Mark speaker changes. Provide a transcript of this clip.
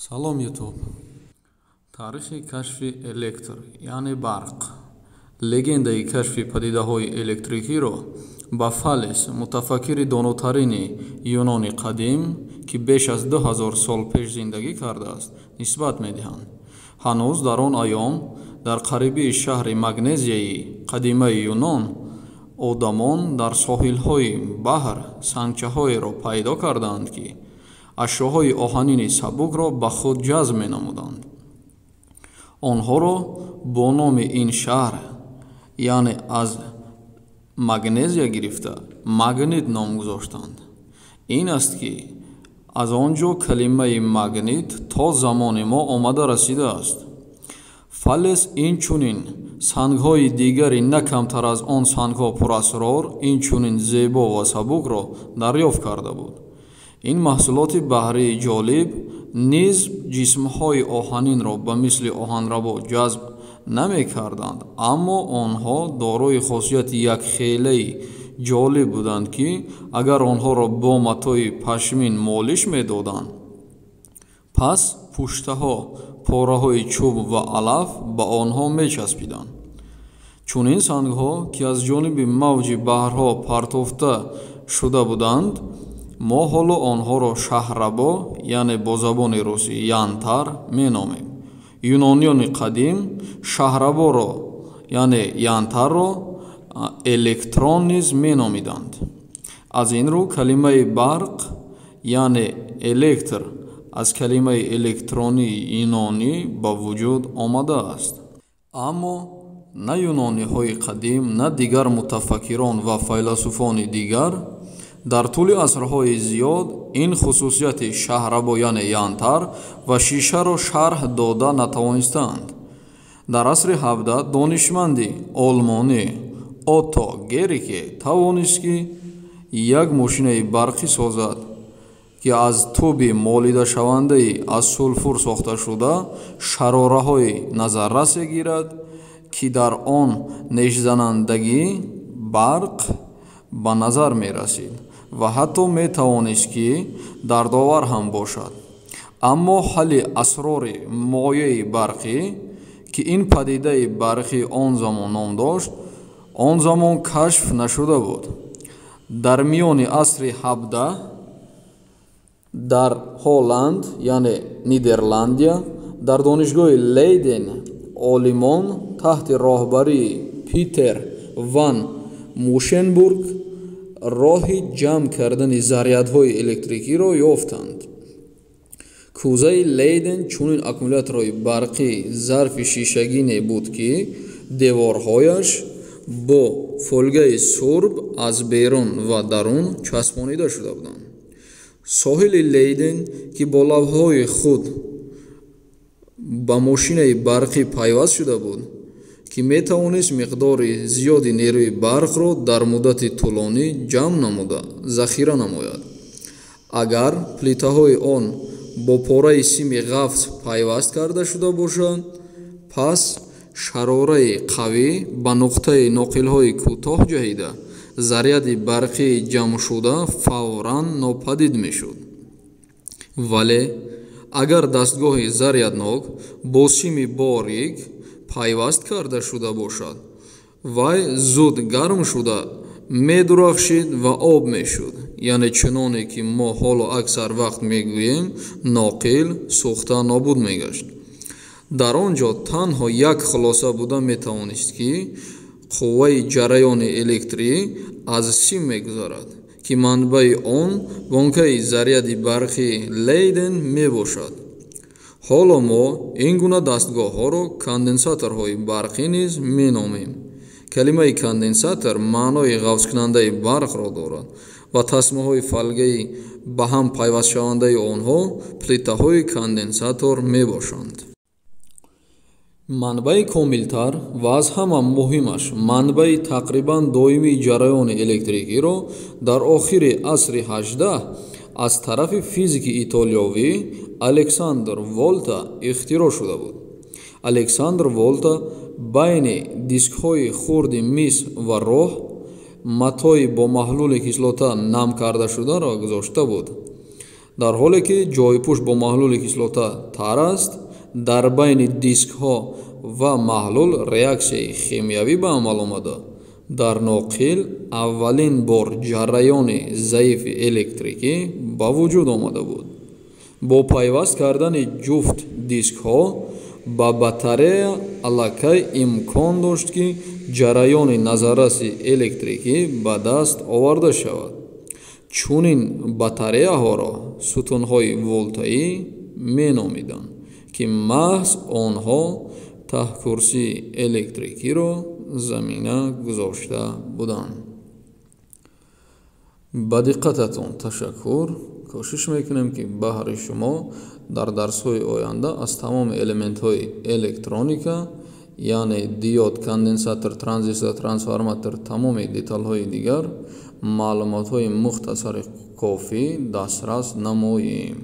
Speaker 1: Салом YouTube. Таърихи кашфи электр, яъне барқ. Легендаи кашфи падидаҳои электрикиро ба Фалес, мутафаккири донотарини Юнони қадим, ки беш аз 2000 сол пеш зиндагӣ кардааст, нисбат медиҳанд. Ҳанӯз дар он айём дар қарибии шаҳри Магнезияи қадимаи Юнон одамон дар соҳилҳои баҳр сангчаҳоеро пайдо карданд, ки ашёҳои оҳанини сабукро ба худ ҷазб менамуданд. Онҳоро бо номи ин шаҳр, яъне аз Магнезия гирифта, магнит ном гузоштанд. Ин аст, ки аз он ҷо калимаи магнит то замони мо омада расидааст. Фалес инчунин сангҳои дигари на камтар аз он сангҳо пурасрор, инчунин зебо ва сабукро дарёфт карда буд. Ин маҳсулоти баҳрии ҷолиб низ ҷисмҳои оҳанинро ба мисли оҳанраво ҷазб намекарданд, аммо онҳо дорои хосияти якхелаи ҷолиб буданд, ки агар онҳоро бо матои пашмин молиш медоданд, пас пуштаҳо, пораҳои чӯб ва алаф ба онҳо мечаспиданд. Чунин сангҳо, ки аз ҷониби мавҷи баҳрҳо партофта шуда буданд, мо ҳоло онҳоро шаҳрабо, яъне бо забони русӣ янтар меномем. Юнонёни қадим шаҳраборо, яъне янтарро электрон низ меномиданд. Аз ин рӯ калимаи барқ, яъне электр, аз калимаи электронии юнонӣ ба вуҷуд омадааст. Аммо на юнониҳои қадим, на дигар мутафаккирон ва файласуфони дигар дар тӯли асрҳои зиёд ин хусусияти шаҳрабо, яъне янтар ва шишаро шарҳ дода натавонистанд. Дар асри 17 донишманди олмонӣ Отто Герике тавонист, ки як мошинаи барқӣ созад, ки аз тӯби молидашавандаи аз сулфур сохта шуда шарораҳои назаррасе гирад, ки дар он нешзанандагӣ барқ ба назар мерасид ва ҳатто метавонист, ки дардовар ҳам бошад. Аммо ҳалли асрори мояи барқӣ, ки ин падидаи барқӣ он замон ном дошт, он замон кашф нашуда буд. Дар миёни асри 17 дар Ҳолланд, яъне Нидерландия, дар донишгоҳи Лейден олимон таҳти роҳбарии Питер ван Мушенбург роҳи ҷамъ кардани зарядҳои электрикиро ёфтанд. Кӯзаи Лейден чунин аккумулятори барқии зарфи шишагине буд, ки деворҳояш бо фольгаи сурб аз берун ва дарун часпонида шуда буданд. Соҳили Лейден, ки бо лавҳои худ ба мошинаи барқӣ пайваст шуда буд, ки метавонист миқдори зиёди нерӯи барқро дар муддати тӯлонӣ ҷамъ намуда захира намояд. Агар плитаҳои он бо пораи сими ғафс пайваст карда шуда бошад, пас шарораи қавӣ ба нуқтаи ноқилҳои кӯтоҳ ҷаҳида заряди барқии ҷамъшуда фавран нопадид мешуд. Вале агар дастгоҳи заряднок бо сими борик пайваст карда шуда бошад, вай зуд гарм шуда медурахшид ва об мешуд, яъне чуноне ки мо ҳоло аксар вақт мегӯем, ноқил сӯхта нобуд мегашт. Дар он ҷо танҳо як хулоса буда метавонист, ки қувваи ҷараёни электрӣ аз сим мегузарад, ки манбаи он вонкаи заряди барқии Лейден мебошад. ҳоло мо ин гуна дастгоҳҳоро конденсаторҳои барқӣ низ меномем. Калимаи конденсатор маънои ғафскунандаи барқро дорад ва тасмаҳои фалгаи ба ҳам пайвастшавандаи онҳо плитаҳои конденсатор мебошанд. Манбаи комилтар ва аз ҳама муҳимаш манбаи тақрибан доимии ҷараёни электрикиро дар охири асри 18 аз тарафи физики итолиёвӣ Александр Волта ихтироъ шуда буд. Александр Волта байни дискҳои хурди мис ва роҳ матои бо маҳлули кислота нам карда шударо гузошта буд. дар ҳоле ки ҷойпӯш бо маҳлули кислота тар аст, дар байни дискҳо ва маҳлул реаксияи химиявӣ ба амал омада, дар ноқил аввалин бор ҷараёни заифи электрикӣ ба вуҷуд омада буд. бо пайваст кардани ҷуфт дискҳо ба батарея аллакай имкон дошт ки ҷараёни назарраси электрикӣ ба даст оварда шавад. чунин батареяҳоро сутунҳои волтаӣ меномиданд, ки маҳз онҳо таҳкурсии электрикиро замина гузошта буданд. ба диққататон ташаккур. кӯшиш мекунем ки баҳри шумо дар дарсҳои оянда аз тамоми элементҳои электроника, яъне диод, конденсатор, транзистор, трансформатор, тамоми деталҳои дигар маълумотҳои мухтасари кофӣ дастрас намоем.